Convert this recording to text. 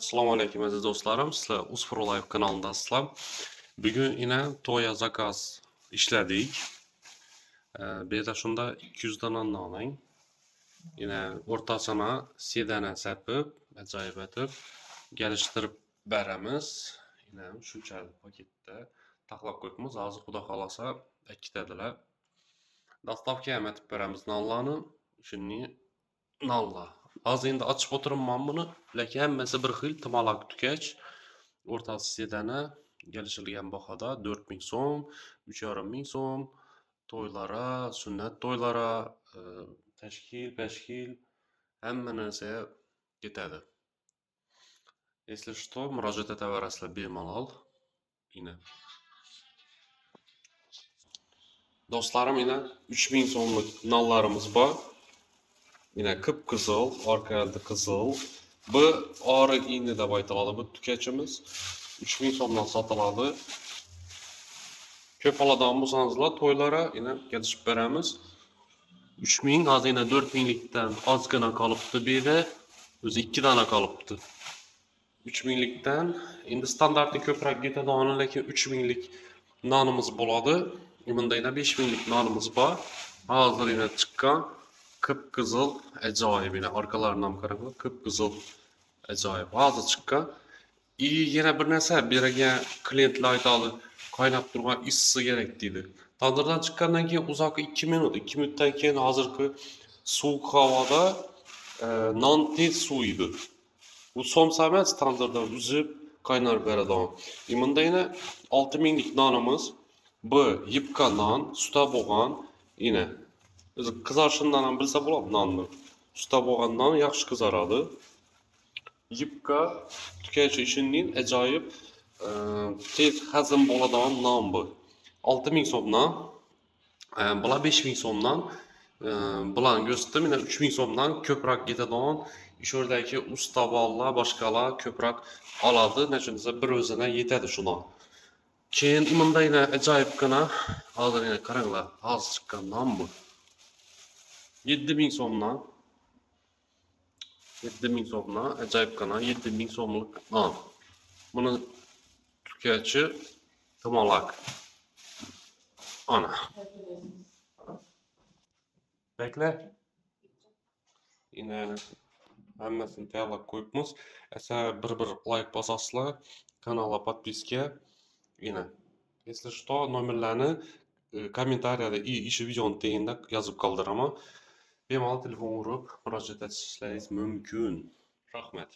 Assalomu alaykum aziz do'stlarim, sizlar Uzpro Live kanalindasizlar. Bugun yana to'ya zakaz ishladik. Bu yerda shunda 200 dona non, yana o'rtasini sedana sapib, ajoyib etib gelishtirib beramiz. Yana shunchalik paketda taxlab qo'yibmiz. Hozir xudo xolasa ikkitadilar. Dastavka ham etib beramiz nonlarni. Shuni nonlar. Hozir endi ochib o'tiribman buni, lekin hammasi bir xil tumalak tukach. O'rtasi sedana, kelishilgan bahada 4000 so'm, 3500 so'm, to'ylara, sunnat to'ylara, tashkil, hamma narsa ketadi. Если что, murojaat etaverasizlar bemalol. Yine. Do'stlarim, yine 3000 so'mlik nonlarimiz bor. Yine kıpkızıl, arkada kızıl. Bu ağrı iğne de baytaladı. Bu tüketçimiz 3000 so'mdan satılады. Köp aladan bo'lsanızlar to'ylara yine gelişip beramiz. 3000 az yine 4000'likten azgına kalıptı bir de o'zi 2 dana kalıptı. 3000'likten endi standartni ko'proq ketadi, lekin 3000'lik nonimiz bo'ladi. Bunda yine 5000'lik nonimiz bor. Hozir yine chiqqan kıpkızıl ajoyib, yine arkalarından qaranglar, kıpkızıl ajoyib. Hozir chiqqan. Yana bir narsa, beraga klientlar aytadi, qaynab turgan issiq kerak deydi. Tandırdan chiqqandan keyin uzoqi 2 minut, 2 minutdan keyin hozirgi sovuq havoda non tez suviydi. Bu somsa emas, tandırdan uzib qaynarib beradi. Bunda yine 6000'lik nonimiz, bu yipqa non, suda bo'lgan, yine o'zi qizarishından ham bilsa bo'ladi nonni. Suda bo'lgan non yaxshi qizaradi. Yipqa tüketici işinin ajoyib tez hazm bo'ladigan non bu. 6000 so'mdan, bular 5000 so'mdan, bular ko'rsatdim, yana 3000 so'mdan ko'proq ketadigan ish o'rnidagi usta bolalar, boshqalar ko'proq oladi, nechunsa bir o'zina yetadi shu non. Keyin bunda yana ajoyibgina, hozir yana qaranglar, hozir chiqqan non bu. 7000 so'mdan 7000 so'mdan ajoyibgina 7000 so'mlik non. Buni tüketici tumalak. Ana. Bekle. Yine hammasini tayyorlab qo'yibmiz. Esa bir like bosasizlar, kanalga подписка. Yine. Если что, nomerlarni kommentariyada ishi videoni tagida yozib qoldiraman. Bemalol telefon urib murojaat etishlaringiz mumkin. Rahmat.